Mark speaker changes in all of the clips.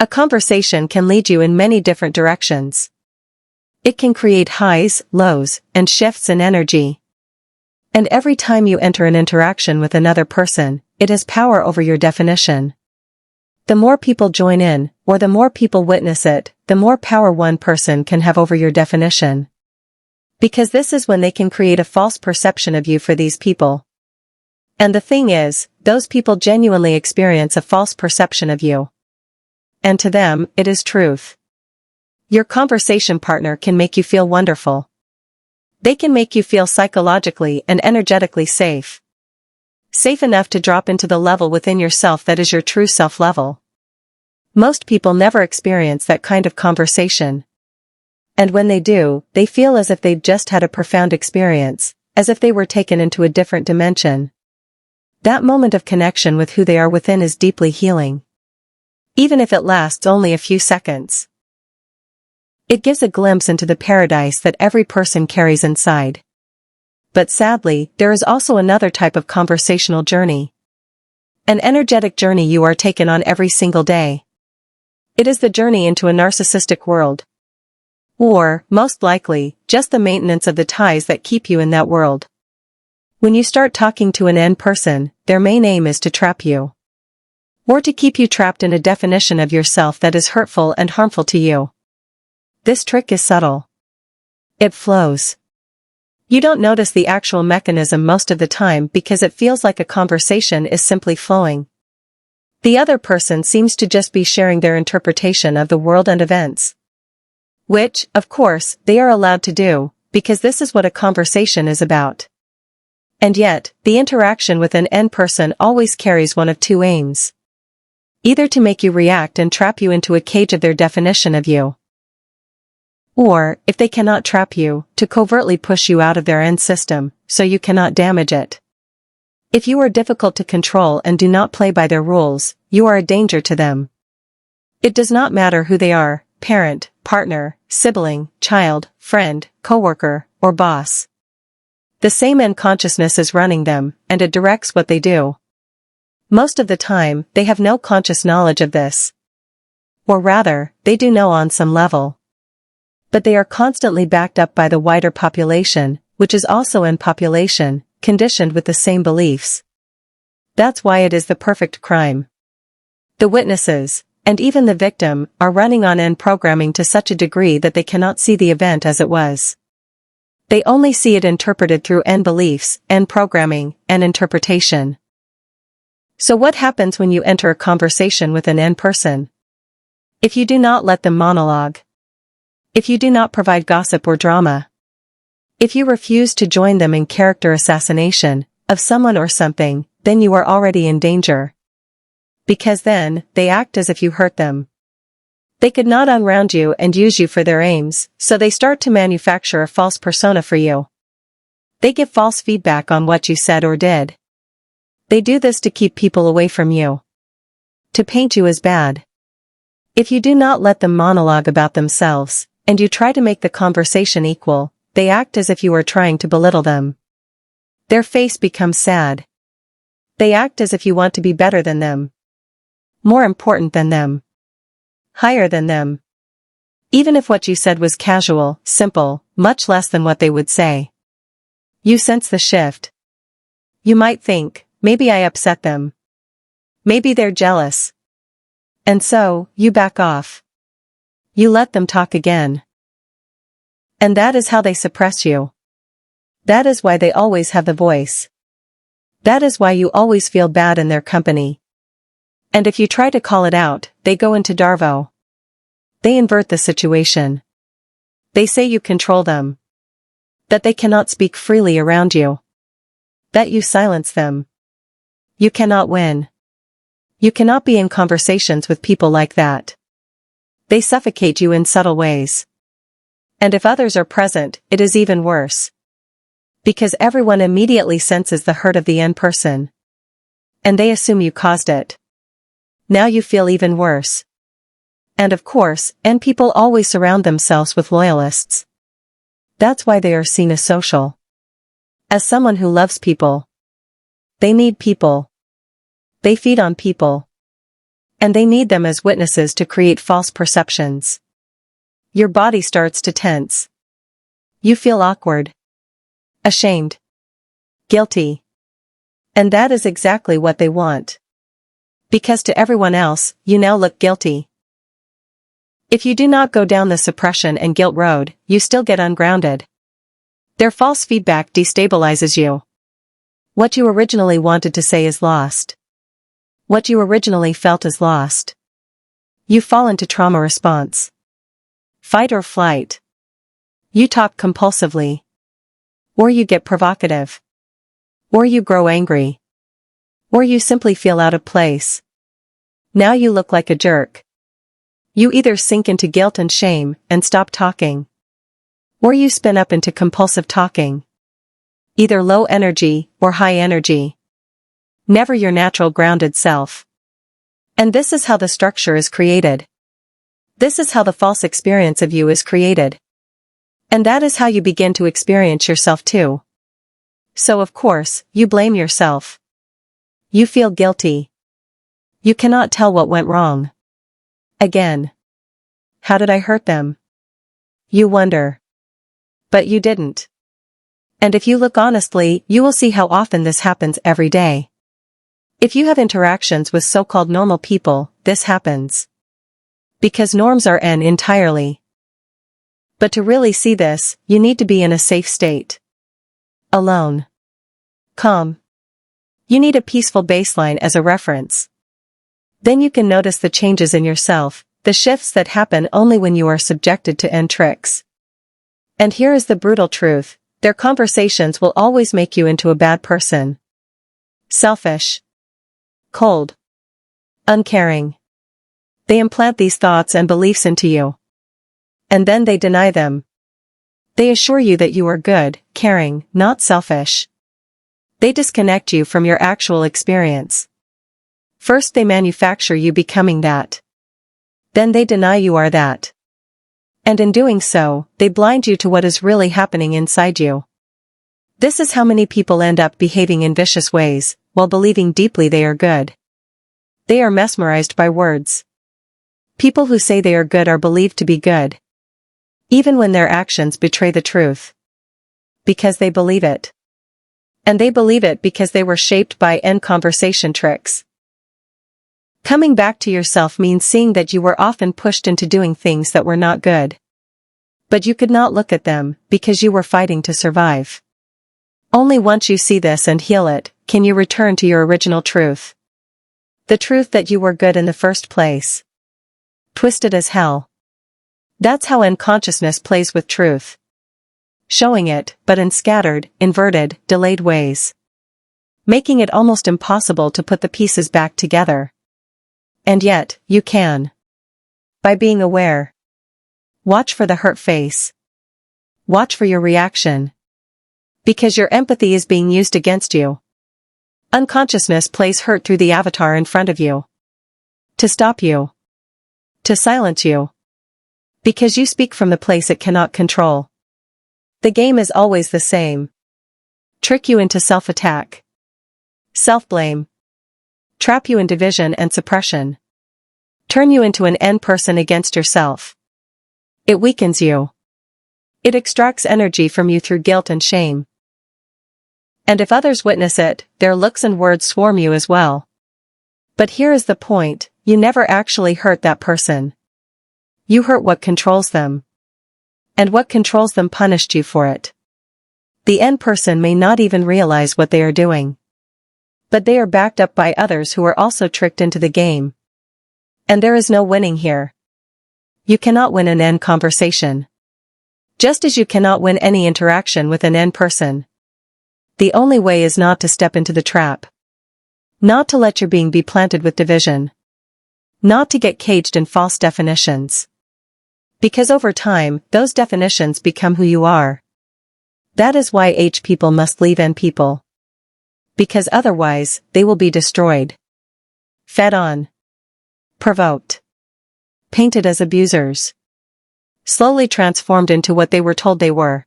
Speaker 1: A conversation can lead you in many different directions. It can create highs, lows, and shifts in energy. And every time you enter an interaction with another person, it has power over your definition. The more people join in, or the more people witness it, the more power one person can have over your definition. Because this is when they can create a false perception of you for these people. And the thing is, those people genuinely experience a false perception of you. And to them, it is truth. Your conversation partner can make you feel wonderful. They can make you feel psychologically and energetically safe. Safe enough to drop into the level within yourself that is your true self level. Most people never experience that kind of conversation. And when they do, they feel as if they've just had a profound experience, as if they were taken into a different dimension. That moment of connection with who they are within is deeply healing. Even if it lasts only a few seconds. It gives a glimpse into the paradise that every person carries inside. But sadly, there is also another type of conversational journey. An energetic journey you are taken on every single day. It is the journey into a narcissistic world. Or, most likely, just the maintenance of the ties that keep you in that world. When you start talking to an N person, their main aim is to trap you. Or to keep you trapped in a definition of yourself that is hurtful and harmful to you. This trick is subtle. It flows. You don't notice the actual mechanism most of the time because it feels like a conversation is simply flowing. The other person seems to just be sharing their interpretation of the world and events. Which, of course, they are allowed to do, because this is what a conversation is about. And yet, the interaction with an N person always carries one of two aims. Either to make you react and trap you into a cage of their definition of you. Or, if they cannot trap you, to covertly push you out of their N system, so you cannot damage it. If you are difficult to control and do not play by their rules, you are a danger to them. It does not matter who they are, parent, partner, sibling, child, friend, coworker, or boss. The same N consciousness is running them, and it directs what they do. Most of the time, they have no conscious knowledge of this. Or rather, they do know on some level. But they are constantly backed up by the wider population, which is also N population, conditioned with the same beliefs. That's why it is the perfect crime. The witnesses, and even the victim, are running on N programming to such a degree that they cannot see the event as it was. They only see it interpreted through N beliefs, N programming, and interpretation. So what happens when you enter a conversation with an N person? If you do not let them monologue. If you do not provide gossip or drama. If you refuse to join them in character assassination of someone or something, then you are already in danger. Because then, they act as if you hurt them. They could not unround you and use you for their aims, so they start to manufacture a false persona for you. They give false feedback on what you said or did. They do this to keep people away from you. To paint you as bad. If you do not let them monologue about themselves, and you try to make the conversation equal, they act as if you are trying to belittle them. Their face becomes sad. They act as if you want to be better than them. More important than them. Higher than them. Even if what you said was casual, simple, much less than what they would say. You sense the shift. You might think, maybe I upset them. Maybe they're jealous. And so, you back off. You let them talk again. And that is how they suppress you. That is why they always have the voice. That is why you always feel bad in their company. And if you try to call it out, they go into Darvo. They invert the situation. They say you control them. That they cannot speak freely around you. That you silence them. You cannot win. You cannot be in conversations with people like that. They suffocate you in subtle ways. And if others are present, it is even worse. Because everyone immediately senses the hurt of the N person. And they assume you caused it. Now you feel even worse. And of course, N people always surround themselves with loyalists. That's why they are seen as social. As someone who loves people. They need people. They feed on people. And they need them as witnesses to create false perceptions. Your body starts to tense. You feel awkward, ashamed, guilty. And that is exactly what they want. Because to everyone else, you now look guilty. If you do not go down the suppression and guilt road, you still get ungrounded. Their false feedback destabilizes you. What you originally wanted to say is lost. What you originally felt is lost. You fall into trauma response. Fight or flight. You talk compulsively. Or you get provocative. Or you grow angry. Or you simply feel out of place. Now you look like a jerk. You either sink into guilt and shame and stop talking. Or you spin up into compulsive talking. Either low energy or high energy. Never your natural grounded self. And this is how the structure is created. This is how the false experience of you is created. And that is how you begin to experience yourself too. So of course, you blame yourself. You feel guilty. You cannot tell what went wrong. Again. How did I hurt them? You wonder. But you didn't. And if you look honestly, you will see how often this happens every day. If you have interactions with so-called normal people, this happens. Because norms are entirely. But to really see this, you need to be in a safe state. Alone. Calm. You need a peaceful baseline as a reference. Then you can notice the changes in yourself, the shifts that happen only when you are subjected to tricks. And here is the brutal truth, their conversations will always make you into a bad person. Selfish. Cold. Uncaring. They implant these thoughts and beliefs into you. And then they deny them. They assure you that you are good, caring, not selfish. They disconnect you from your actual experience. First they manufacture you becoming that. Then they deny you are that. And in doing so, they blind you to what is really happening inside you. This is how many people end up behaving in vicious ways, while believing deeply they are good. They are mesmerized by words. People who say they are good are believed to be good. Even when their actions betray the truth. Because they believe it. And they believe it because they were shaped by conversation tricks. Coming back to yourself means seeing that you were often pushed into doing things that were not good. But you could not look at them, because you were fighting to survive. Only once you see this and heal it, can you return to your original truth. The truth that you were good in the first place. Twisted as hell. That's how unconsciousness plays with truth. Showing it, but in scattered, inverted, delayed ways. Making it almost impossible to put the pieces back together. And yet, you can. By being aware. Watch for the hurt face. Watch for your reaction. Because your empathy is being used against you. Unconsciousness plays hurt through the avatar in front of you. To stop you. To silence you. Because you speak from the place it cannot control. The game is always the same. Trick you into self-attack. Self-blame. Trap you in division and suppression. Turn you into an person against yourself. It weakens you. It extracts energy from you through guilt and shame. And if others witness it, their looks and words swarm you as well. But here is the point, you never actually hurt that person. You hurt what controls them. And what controls them punished you for it. The person may not even realize what they are doing. But they are backed up by others who are also tricked into the game. And there is no winning here. You cannot win an conversation. Just as you cannot win any interaction with an person. The only way is not to step into the trap. Not to let your being be planted with division. Not to get caged in false definitions. Because over time, those definitions become who you are. That is why people must leave people. Because otherwise, they will be destroyed. Fed on. Provoked. Painted as abusers. Slowly transformed into what they were told they were.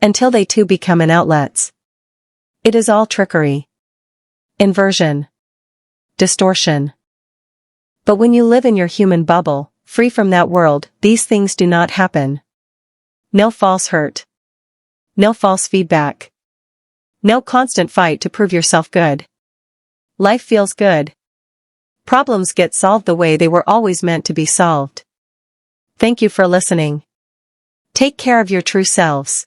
Speaker 1: Until they too become outlets. It is all trickery. Inversion. Distortion. But when you live in your human bubble, free from that world, these things do not happen. No false hurt. No false feedback. No constant fight to prove yourself good. Life feels good. Problems get solved the way they were always meant to be solved. Thank you for listening. Take care of your true selves.